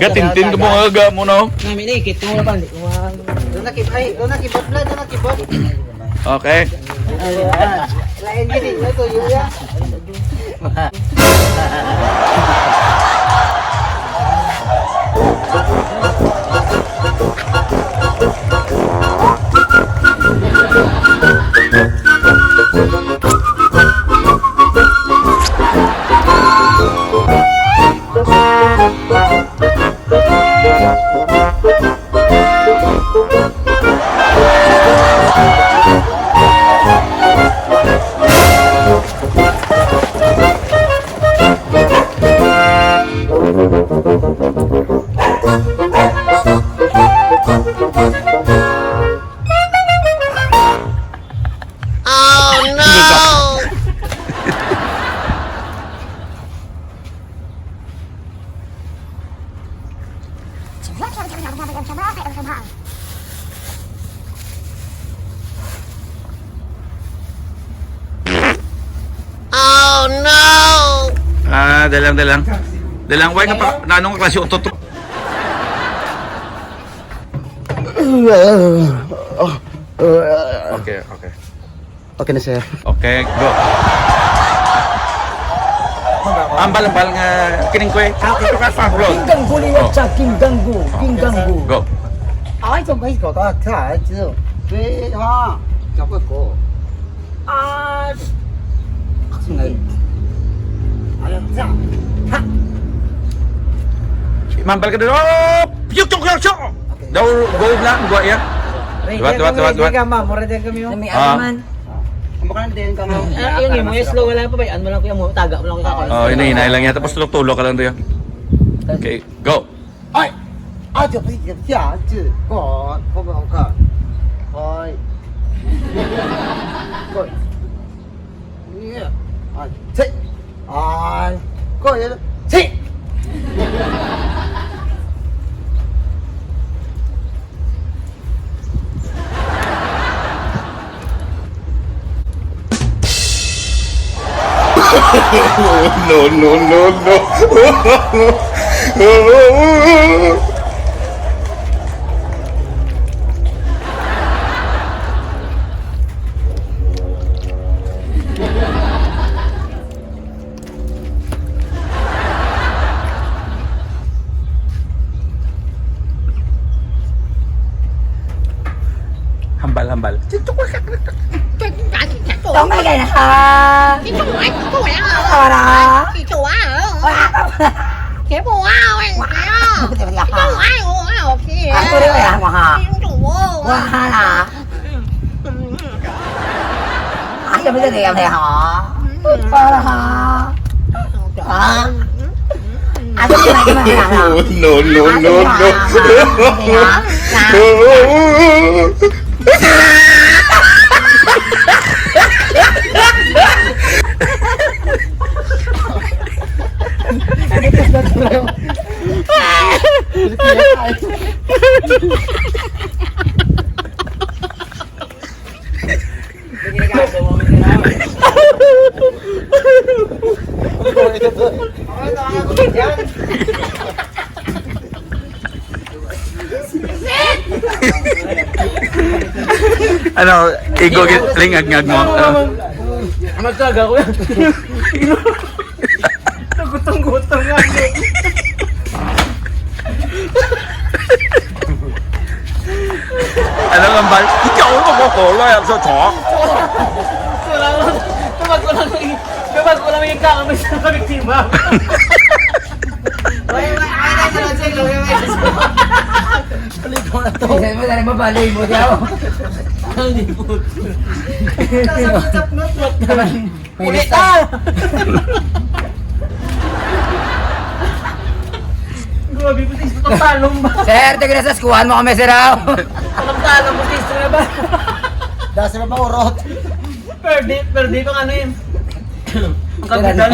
Gatintin ko mga aga mo no. Namin ikit mo na balik. Doon nakibot na, doon nakibot. Okay. Lain gini, ito Yuya. Oh no! Dalang. Dalang, why ka pa, na anong klase utot? Okay. Okay na sir. Okay, go. Ambal nga kining ko eh. Ito ka sa bro. Kingganggu lihat sa kingganggu. Go. 哎，怎么一搞到看就对哈，找个狗啊，那，哎呀这样，哈， Mambal ka doon. Oh! Yuk! Daw, go lang, go ya. Duwat. Kama, mura din kami yung. May alaman. Kumakain din kami. Yung mo, slow wala pa ba? Ano mo lang kuya mo, taga mo lang kuya. Oh, hinay lang yan. Tapos tulog ka lang doon. Okay, go. 哎，啊就不一定下去，好不好看？哎，对，你啊，切，哎，个人切。 No. Hambal. Tao mấy cái này hả? Cái chỗ ấy, chỗ ấy hả? Đó. Cái chỗ ấy hả? Cái bộ áo anh thấy không? Cái chỗ ấy hả? Kìa. Tôi đi về hả? Cái chỗ bộ. Wow là. Ai cho mấy cái gì em này hả? Bao là hả? Hả? Ai cho cái này cái này hả? Ano, igo lingag-ngag mo. Magkaga ko yan. Nagutang-gutang nga. Ano ang bal? Ikaw mo ko yan sa talk. Kapag ko lang yung kakamay sa biktima. Ay, balik ko na to. Kasi mo dali mabalay mo diyaw. Hindi po. Kasap na po. Ulit ah! Grabe po, tisto talong ba? Sir, tigil na sa skuhan mo kami siraw. Talong po, tisto na ba? Dasa na ba urot? Per day pang ano yun? Ang kapital.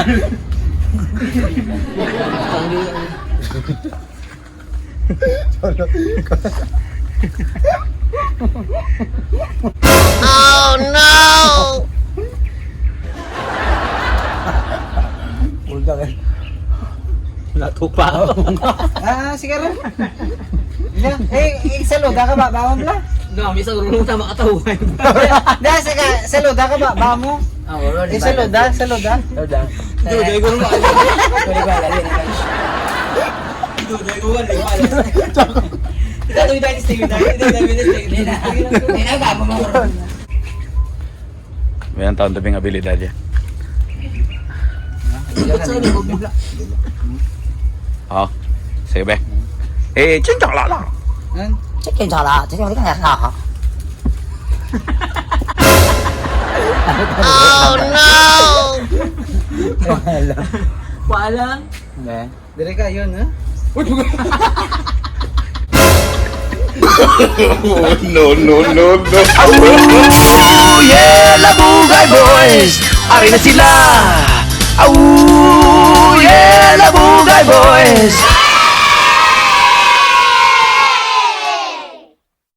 Oh no! Natupa ako. Sige rin. Saluda ka ba? Bawa mo lang. No, misa urulong ta makatahuan. Sige, saluda ka ba? Bawa mo. Saluda. Duday ko naman. Duday ko naman. Kita tuloy tayo stay with May ang taon tabing abilidad niya. Oh, sige be. Ching chong la la. Chắc chắn là chắc chắn là hả? Oh no! Paalang. Dire ka yun, ha? No. Oh yeah, Labugay Boys! Ari na sila! Oh yeah, Labugay Boys!